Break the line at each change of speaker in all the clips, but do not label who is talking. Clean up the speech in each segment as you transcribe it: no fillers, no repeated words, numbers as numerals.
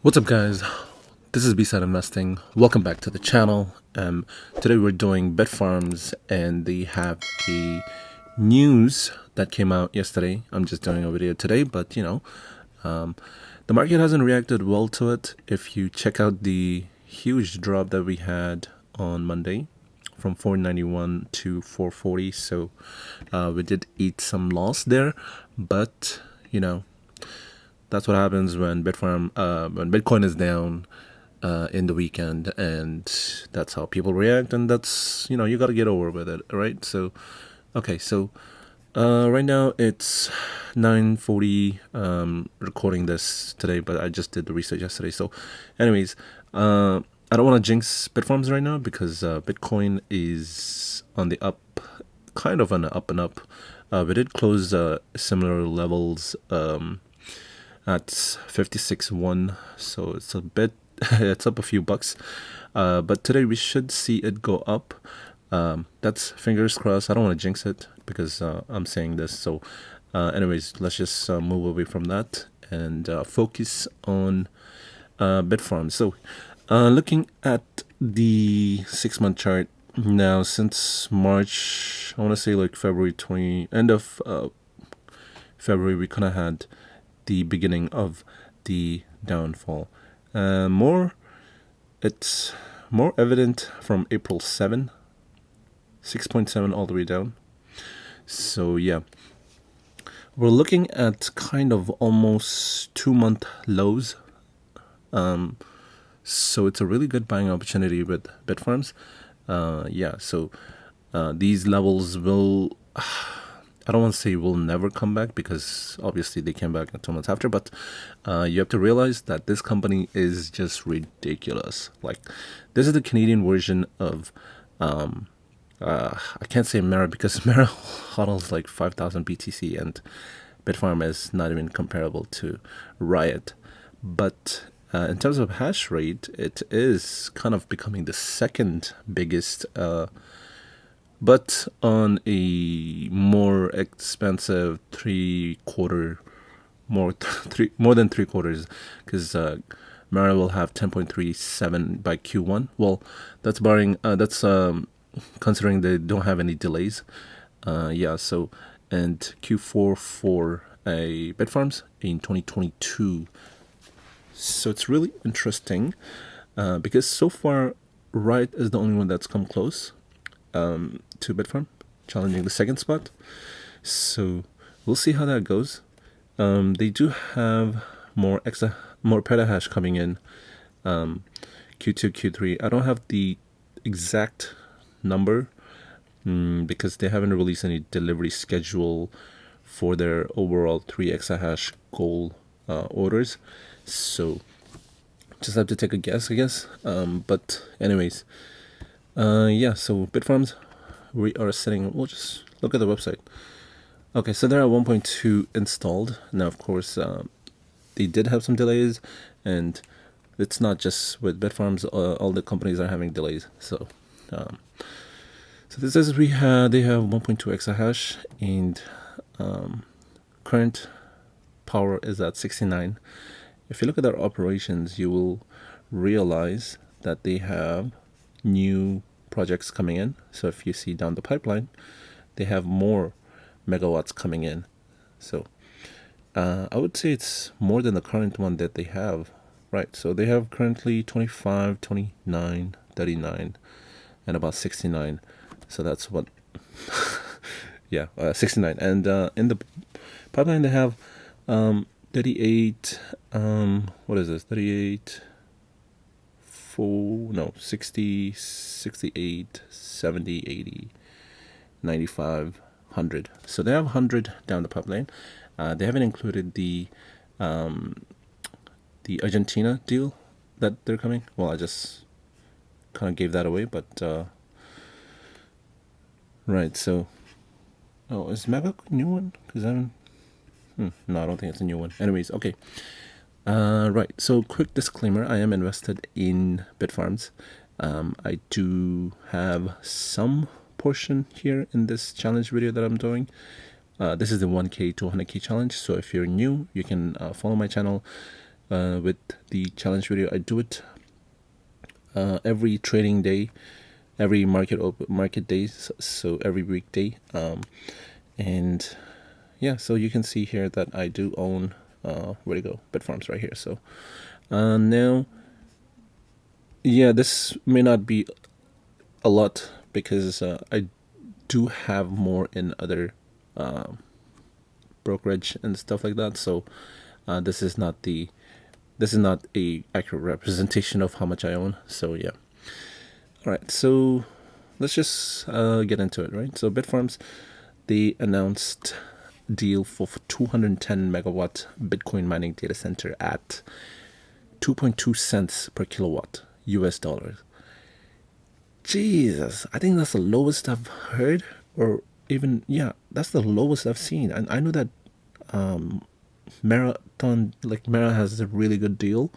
What's up, guys? This is B-Side Investing. Welcome back to the channel. Today we're doing Bitfarms, and they have a news that came out yesterday. I'm just doing a video today, but the market hasn't reacted well to it. If you check out the huge drop that we had on Monday from 491 to 440, so we did eat some loss there, but that's what happens when when Bitcoin is down in the weekend, and that's how people react, and that's you got to get over with it, right? So, okay, so right now it's 9:40. Recording this today, but I just did the research yesterday. So, anyways, I don't want to jinx Bitfarms right now because Bitcoin is on the up, kind of on the up and up. We did close similar levels. At 56.1, so it's a bit it's up a few bucks, but today we should see it go up. That's fingers crossed. I don't want to jinx it because I'm saying this. So anyways, let's just move away from that and focus on Bitfarms. So looking at the 6-month chart now, since March, I want to say like end of February, we kind of had the beginning of the downfall. It's more evident from April 7, 6.7 all the way down. So yeah, we're looking at kind of almost 2-month lows. So it's a really good buying opportunity with Bitfarms. So these levels will, I don't want to say will never come back, because obviously they came back 2 months after, but you have to realize that this company is just ridiculous. Like, this is the Canadian version of, I can't say Mara, because Mara hodls like 5,000 BTC, and Bitfarm is not even comparable to Riot. But in terms of hash rate, it is kind of becoming the second biggest, but on a more expensive more than 3/4, because Mara will have 10.37 by Q1. Well, that's barring considering they don't have any delays. So, and Q4 for a Bitfarms in 2022. So it's really interesting because so far Riot is the only one that's come close to Bitfarm, challenging the second spot. So we'll see how that goes. They do have more petahash coming in Q2, Q3. I don't have the exact number because they haven't released any delivery schedule for their overall 3 exahash goal orders. So just have to take a guess, I guess. But anyways, so Bitfarms, we are sitting, we'll just look at the website. Okay, so they're at 1.2 installed. Now, of course, they did have some delays, and it's not just with Bitfarms, all the companies are having delays. So this is, they have 1.2 exahash, and current power is at 69. If you look at their operations, you will realize that they have new projects coming in. So if you see down the pipeline, they have more megawatts coming in. So I would say it's more than the current one that they have, right? So they have currently 25, 29, 39, and about 69. So that's what 69. And in the pipeline they have 38, what is this, 38, 60, 68, 70, 80, 95, 100. So they have 100 down the pipeline. They haven't included the Argentina deal that they're coming. Well, I just kind of gave that away, but right. So, is Mega a new one? Because no, I don't think it's a new one. Anyways, okay. Right, so quick disclaimer, I am invested in Bitfarms. I do have some portion here in this challenge video that I'm doing. This is the 1K to 100K challenge, so if you're new, you can follow my channel with the challenge video. I do it every trading day, every market days, so every weekday. And yeah, so you can see here that I do own where to go, Bitfarms right here. So now, yeah, this may not be a lot because I do have more in other brokerage and stuff like that. So this is not a accurate representation of how much I own. So yeah. All right. So let's just get into it, right? So Bitfarms, they announced deal for 210 megawatt Bitcoin mining data center at 2.2 cents per kilowatt US dollars. Jesus, I think that's the lowest I've heard, or even, yeah, that's the lowest I've seen. And I know that Mara has a really good deal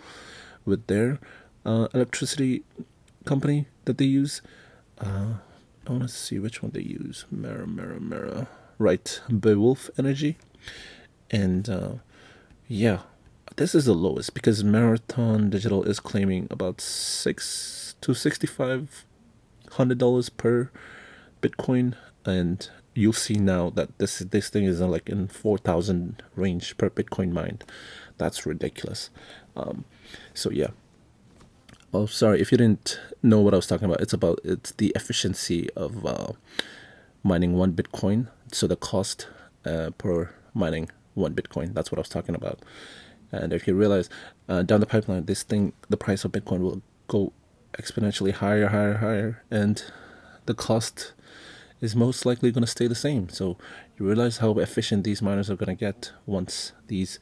with their electricity company that they use. I want to see which one they use. Mara. Right, Beowulf Energy. And yeah, this is the lowest because Marathon Digital is claiming about $6 to $6,500 per Bitcoin, and you'll see now that this thing is like in 4,000 range per Bitcoin mined. That's ridiculous. So yeah. Oh, sorry if you didn't know what I was talking about. It's the efficiency of mining one Bitcoin. So the cost per mining one Bitcoin. That's what I was talking about. And if you realize down the pipeline, the price of Bitcoin will go exponentially higher, and the cost is most likely going to stay the same. So you realize how efficient these miners are going to get once these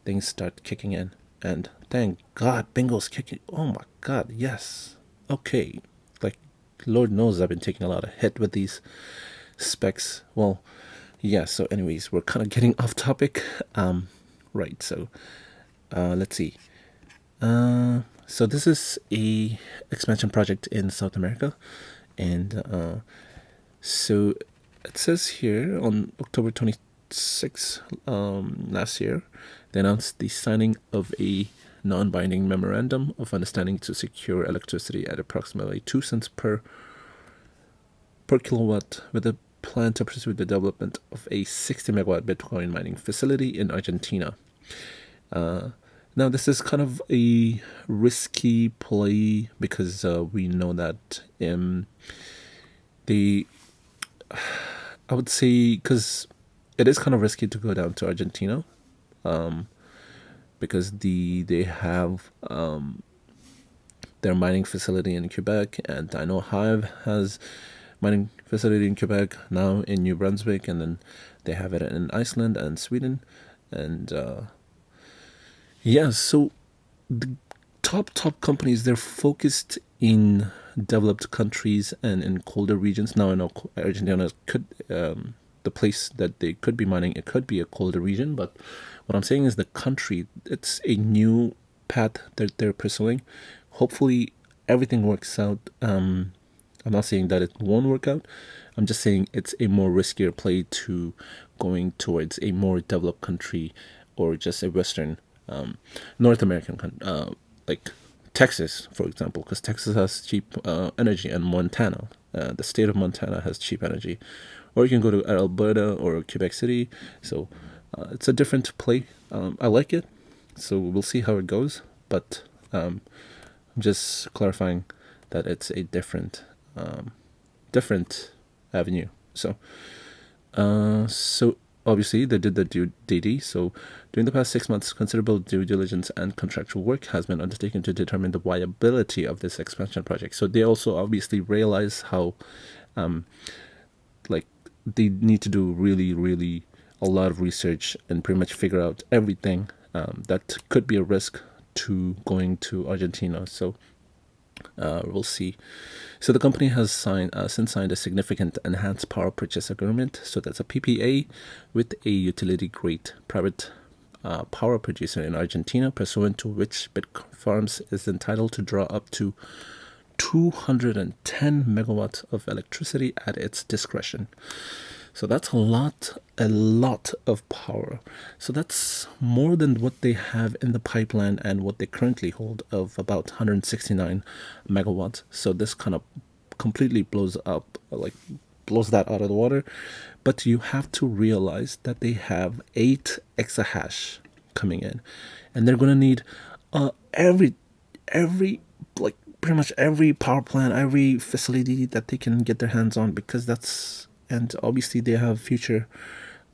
things start kicking in. And thank God, Bingo's kicking. Oh my God, yes. Okay, like Lord knows I've been taking a lot of hit with these specs. Well, yeah. So, anyways, we're kind of getting off topic. Right. So, let's see. So this is a expansion project in South America, and so it says here on October 26th last year, they announced the signing of a non-binding memorandum of understanding to secure electricity at approximately 2 cents per kilowatt, with a plan to pursue the development of a 60 megawatt Bitcoin mining facility in Argentina. Now, this is kind of a risky play because we know that I would say, because it is kind of risky to go down to Argentina, because they have their mining facility in Quebec, and I know Hive has mining facility in Quebec, now in New Brunswick, and then they have it in Iceland and Sweden, and yeah, so the top companies, they're focused in developed countries and in colder regions. Now I know Argentina could the place that they could be mining, it could be a colder region, but what I'm saying is the country, it's a new path that they're pursuing. Hopefully everything works out. I'm not saying that it won't work out. I'm just saying it's a more riskier play to going towards a more developed country, or just a Western North American like Texas, for example, because Texas has cheap energy, and Montana, the state of Montana, has cheap energy. Or you can go to Alberta or Quebec City. So it's a different play. I like it, so we'll see how it goes. But I'm just clarifying that it's a different avenue. So obviously they did the due DD. So during the past 6 months, considerable due diligence and contractual work has been undertaken to determine the viability of this expansion project. So they also obviously realize how like they need to do really a lot of research and pretty much figure out everything that could be a risk to going to Argentina. So we'll see. So the company has since signed a significant enhanced power purchase agreement. So that's a PPA with a utility-grade private power producer in Argentina, pursuant to which Bitfarms is entitled to draw up to 210 megawatts of electricity at its discretion. So that's a lot of power. So that's more than what they have in the pipeline and what they currently hold of about 169 megawatts. So this kind of completely blows up, like blows that out of the water. But you have to realize that they have 8 exahash coming in, and they're gonna need every like pretty much every power plant, every facility that they can get their hands on, because that's, and obviously they have future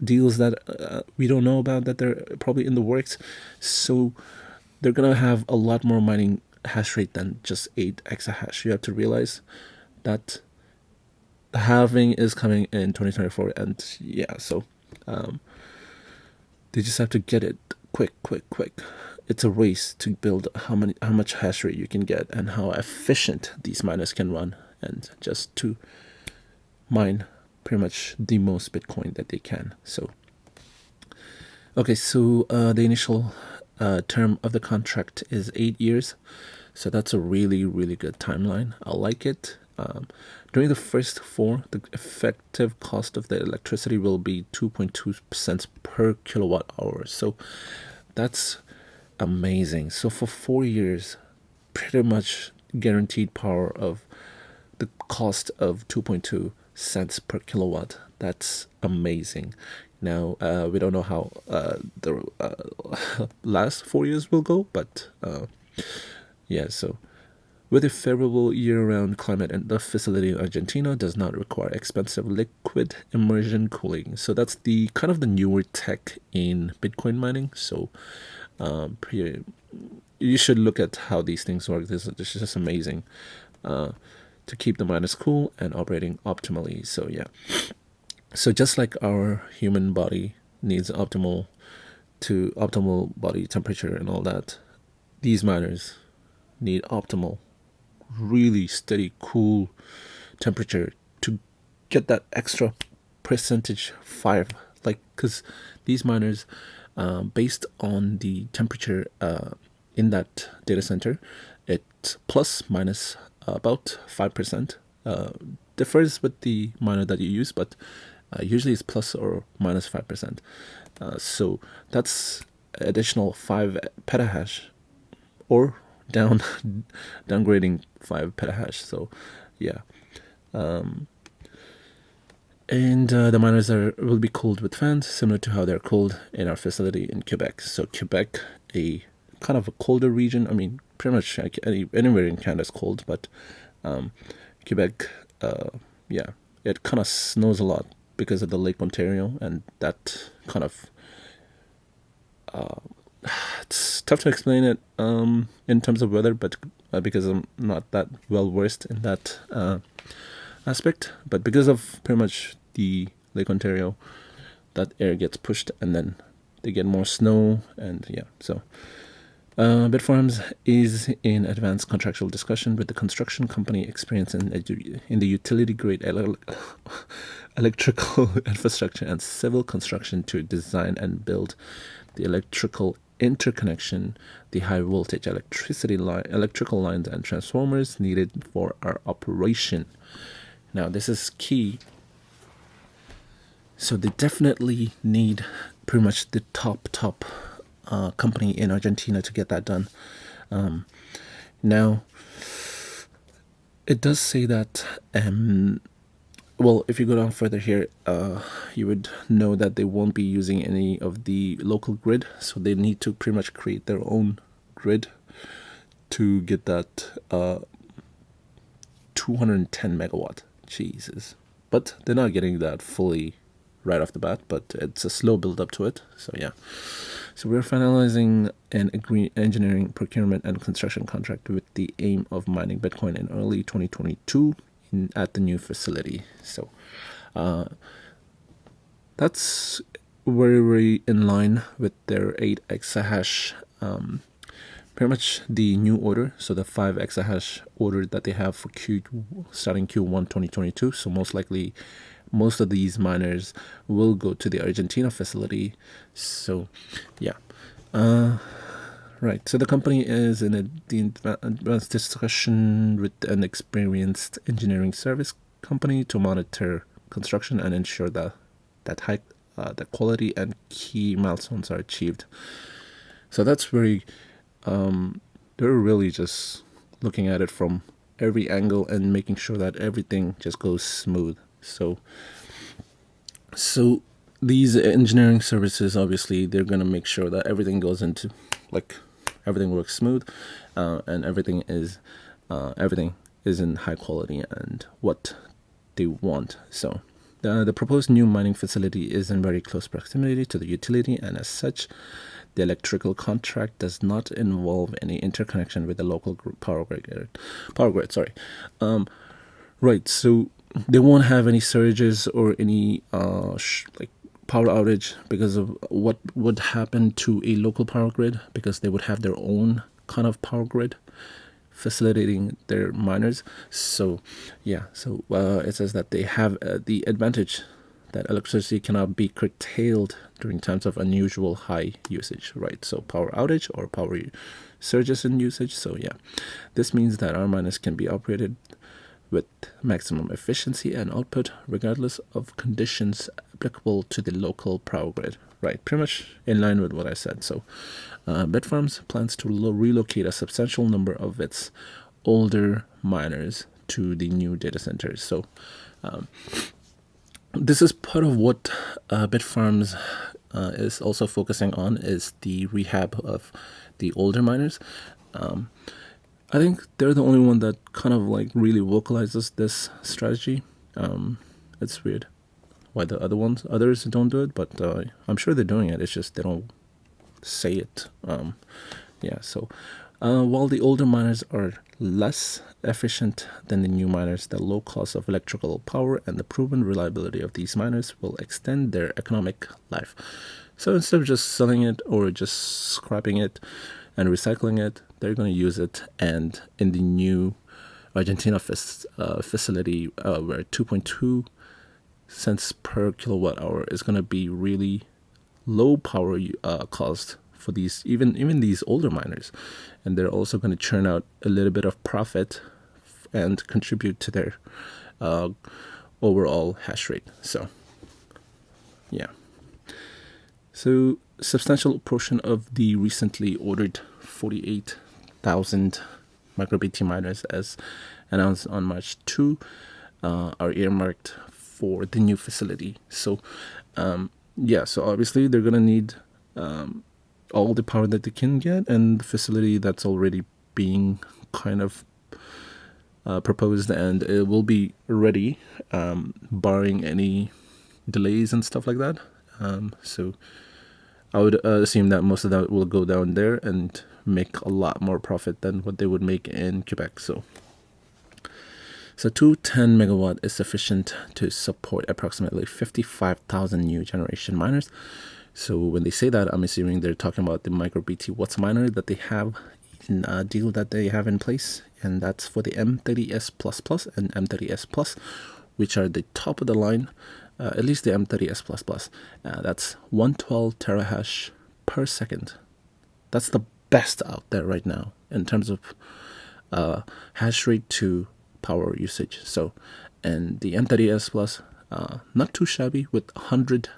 deals that we don't know about that they're probably in the works. So they're gonna have a lot more mining hash rate than just 8 exahash. You have to realize that the halving is coming in 2024, and yeah, so they just have to get it quick. It's a race to build how much hash rate you can get and how efficient these miners can run, and just to mine pretty much the most Bitcoin that they can. So okay, so the initial term of the contract is 8 years, so that's a really good timeline. I like it. During the first 4, the effective cost of the electricity will be 2.2 cents per kilowatt hour. So that's amazing. So for 4 years, pretty much guaranteed power of the cost of 2.2 cents per kilowatt. That's amazing. Now we don't know how the last 4 years will go, but yeah, so with a favorable year-round climate, and the facility in Argentina does not require expensive liquid immersion cooling. So that's the kind of the newer tech in Bitcoin mining. So you should look at how these things work. This is just amazing to keep the miners cool and operating optimally. So yeah, so just like our human body needs optimal body temperature and all that, these miners need optimal, really steady, cool temperature to get that extra percentage 5. Like, because these miners, based on the temperature in that data center, it plus minus about 5%. Differs with the miner that you use, but usually it's plus or minus 5%. So that's additional 5 petahash, or downgrading 5 petahash. So yeah, and the miners will be cooled with fans, similar to how they're cooled in our facility in Quebec. So Quebec, a kind of a colder region. I mean, pretty much anywhere in Canada is cold, but Quebec, yeah, it kind of snows a lot because of the Lake Ontario, and that kind of it's tough to explain it in terms of weather, but because I'm not that well versed in that aspect, but because of pretty much the Lake Ontario, that air gets pushed and then they get more snow, and yeah, so Bitfarms is in advanced contractual discussion with the construction company experienced in the utility grade electrical infrastructure and civil construction to design and build the electrical interconnection, the high voltage electrical lines and transformers needed for our operation. Now this is key. So they definitely need pretty much the top company in Argentina to get that done. Now it does say that well, if you go down further here, you would know that they won't be using any of the local grid, so they need to pretty much create their own grid to get that 210 megawatt. Jesus. But they're not getting that fully right off the bat, but it's a slow build up to it. So yeah. So we're finalizing an engineering, procurement, and construction contract with the aim of mining Bitcoin in early 2022 at the new facility. So that's very in line with their 8 exahash, pretty much the new order. So the 5 exahash order that they have for starting Q1 2022. So most likely most of these miners will go to the Argentina facility. So yeah, right. So the company is in the advanced discussion with an experienced engineering service company to monitor construction and ensure that that quality and key milestones are achieved. So that's very they're really just looking at it from every angle and making sure that everything just goes smooth. So these engineering services, obviously, they're going to make sure that everything goes into, like, everything works smooth, and everything is in high quality and what they want. So the proposed new mining facility is in very close proximity to the utility, and as such, the electrical contract does not involve any interconnection with the local power grid. Right. So they won't have any surges or any power outage because of what would happen to a local power grid, because they would have their own kind of power grid facilitating their miners. So yeah, so it says that they have the advantage that electricity cannot be curtailed during times of unusual high usage, right? So power outage or power surges in usage. So yeah, this means that our miners can be operated with maximum efficiency and output regardless of conditions applicable to the local power grid. Right, pretty much in line with what I said. So Bitfarms plans to relocate a substantial number of its older miners to the new data centers. So this is part of what Bitfarms is also focusing on, is the rehab of the older miners. I think they're the only one that kind of like really vocalizes this strategy. It's weird why the others don't do it, but I'm sure they're doing it. It's just they don't say it. So while the older miners are less efficient than the new miners, the low cost of electrical power and the proven reliability of these miners will extend their economic life. So instead of just selling it or just scrapping it and recycling it, they're going to use it. And in the new Argentina facility, where 2.2 cents per kilowatt hour is going to be really low power cost for these even these older miners, and they're also going to churn out a little bit of profit and contribute to their overall hash rate. So yeah, so substantial portion of the recently ordered 48,000 microBT miners, as announced on March 2, are earmarked for the new facility. So so obviously they're going to need all the power that they can get, and the facility that's already being kind of proposed, and it will be ready, barring any delays and stuff like that. So I would assume that most of that will go down there and make a lot more profit than what they would make in Quebec. So 210 megawatt is sufficient to support approximately 55,000 new generation miners. So when they say that, I'm assuming they're talking about the microBT Watts miner that they have in a deal that they have in place, and that's for the M30S++ and M30S+, which are the top of the line. At least the M30S++. That's 112 terahash per second. That's the best out there right now in terms of hash rate to power usage. So, and the M30S+, not too shabby with 100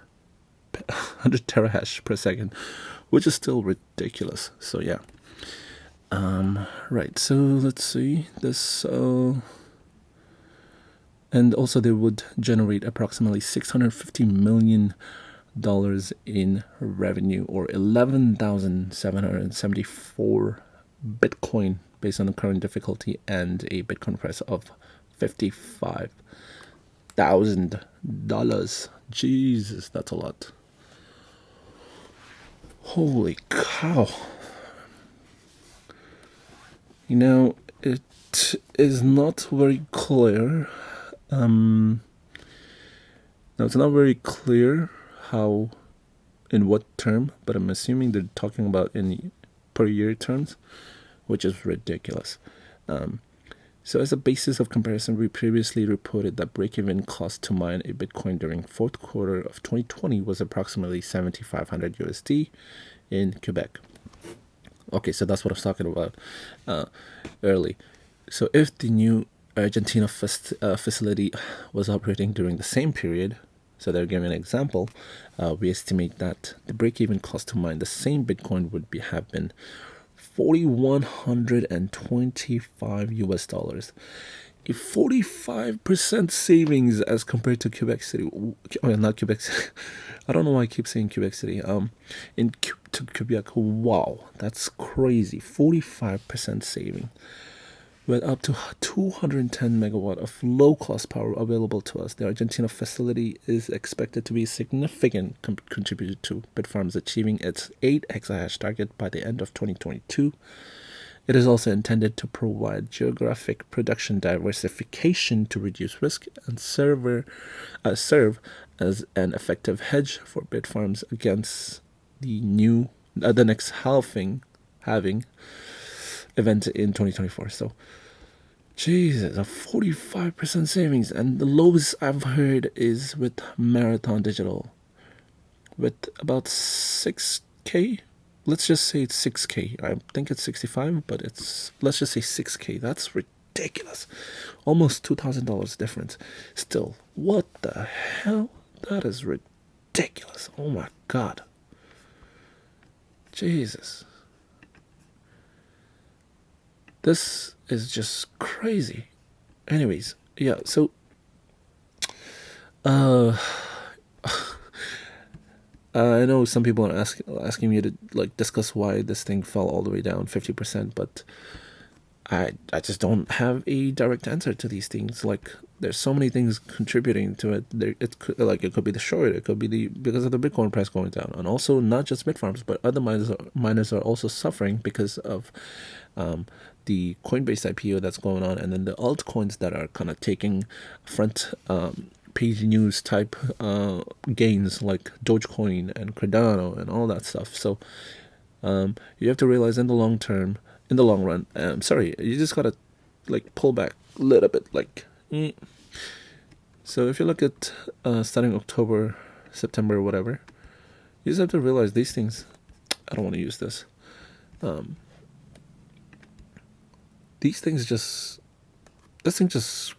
terahash per second, which is still ridiculous. So yeah. Right. So let's see this. And also they would generate approximately $650 million in revenue, or 11,774 Bitcoin, based on the current difficulty, and a Bitcoin price of $55,000. Jesus, that's a lot. Holy cow. You know, it is not very clear. Now, it's not very clear how, in what term, but I'm assuming they're talking about in per year terms, which is ridiculous. So as a basis of comparison, we previously reported that break-even cost to mine a Bitcoin during fourth quarter of 2020 was approximately 7,500 USD in Quebec. Okay, so that's what I was talking about early. So if the new Argentina facility was operating during the same period, So they're giving an example. We estimate that the break-even cost to mine the same Bitcoin would have been $4,125 US. A 45% savings as compared to Quebec City. Not Quebec City. I don't know why I keep saying Quebec City. To Quebec. Wow, that's crazy. 45% saving, with up to 210 megawatt of low-cost power available to us. The Argentina facility is expected to be a significant contributor to Bitfarms achieving its 8 exahash target by the end of 2022. It is also intended to provide geographic production diversification to reduce risk and serve as an effective hedge for Bitfarms against the next halving event in 2024. So, Jesus, a 45% savings, and the lowest I've heard is with Marathon Digital, with about 6K. Let's just say it's 6K. I think it's 65, but let's just say 6K. That's ridiculous. Almost $2,000 difference. Still, what the hell? That is ridiculous. Oh my God. Jesus. This is just crazy. Anyways, yeah, so I know some people are asking me to like discuss why this thing fell all the way down 50%, but I just don't have a direct answer to these things. Like, there's so many things contributing to it. It could be the short, it could be because of the Bitcoin price going down, and also not just Bitfarms, but other miners are also suffering because of the Coinbase IPO that's going on, and then the altcoins that are kind of taking front page news type gains, like Dogecoin and Cardano and all that stuff. So you have to realize in the long run, you just gotta like pull back a little bit, like. So if you look at starting October, September, whatever, you just have to realize these things. I don't want to use this. This thing just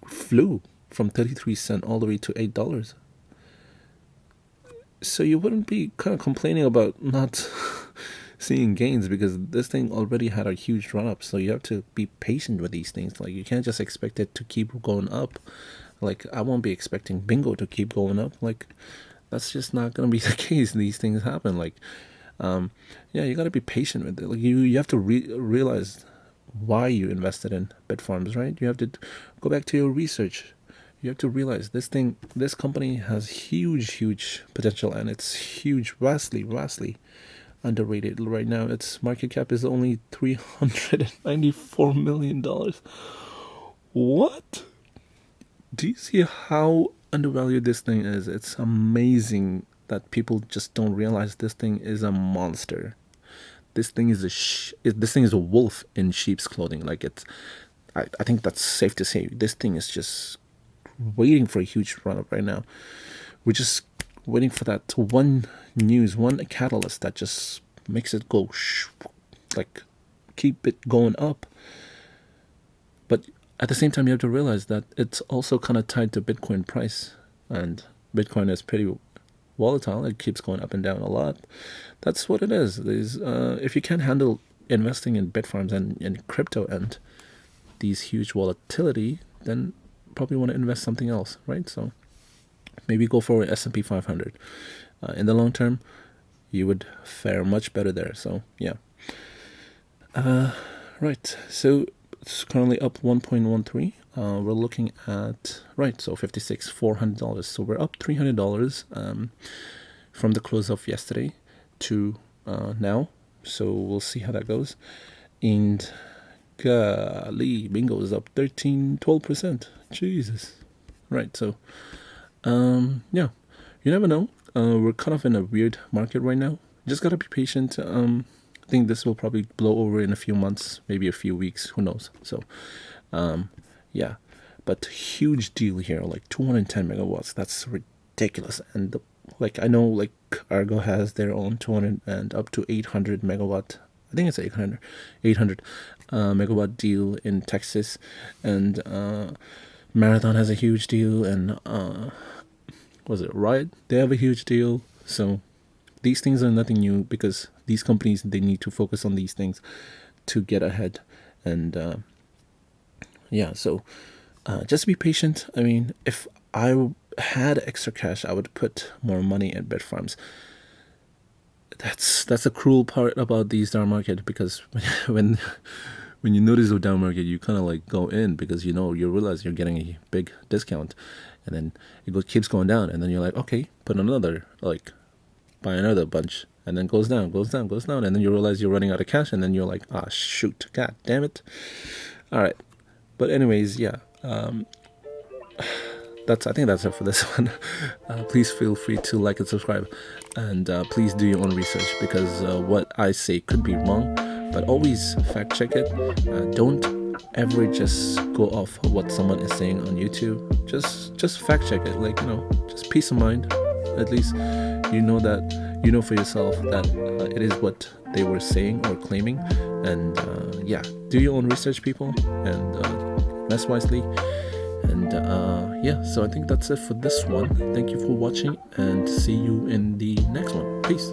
flew from 33 cents all the way to $8. So you wouldn't be kind of complaining about not seeing gains, because this thing already had a huge run up. So you have to be patient with these things. Like, you can't just expect it to keep going up. Like, I won't be expecting bingo to keep going up. Like, that's just not going to be the case. These things happen. Like, you got to be patient with it. Like, you have to realize why you invested in Bitfarms, right? You have to go back to your research. You have to realize this company has huge potential, and it's huge, vastly underrated right now. Its market cap is only $394 million. What? Do you see how undervalued this thing is? It's amazing that people just don't realize this thing is a monster. This thing is a wolf in sheep's clothing. Like, I think that's safe to say. This thing is just waiting for a huge run up right now. We're just waiting for that one catalyst that just makes it go like keep it going up. But at the same time, you have to realize that it's also kind of tied to Bitcoin price, and Bitcoin is pretty volatile. It keeps going up and down a lot. That's what it is. If you can't handle investing in Bitfarms and in crypto and these huge volatility, then probably want to invest something else, right? So maybe go for S&P 500. In the long term, you would fare much better there. So yeah. Right. So it's currently up 1.13. We're looking at $56,400. So we're up $300 from the close of yesterday to now. So we'll see how that goes. And golly, bingo is up 12%. Jesus. Right. So you never know. We're kind of in a weird market right now. Just gotta be patient. I think this will probably blow over in a few months, maybe a few weeks, who knows. So but huge deal here, like 210 megawatts. That's ridiculous. And I know like Argo has their own 200 and up to 800 megawatt. I think it's 800 megawatt deal in Texas, and Marathon has a huge deal, and was it Riot? They have a huge deal. So these things are nothing new, because these companies, they need to focus on these things to get ahead. And so just be patient. I mean, if I had extra cash, I would put more money in Bitfarms. That's a cruel part about these down market, because when you notice a down market, you kind of like go in, because you realize you're getting a big discount, and then keeps going down, and then you're like, okay, put another, like buy another bunch, and then goes down, and then you realize you're running out of cash, and then you're like, ah, shoot, god damn it. All right, but anyways, yeah. I think that's it for this one. Please feel free to like and subscribe, and please do your own research, because what I say could be wrong, but always fact check it. Don't ever just go off what someone is saying on YouTube. Just fact check it, like, just peace of mind. At least you know for yourself that it is what they were saying or claiming. And do your own research, people, and invest wisely. And so I think that's it for this one. Thank you for watching, and see you in the next one. Peace.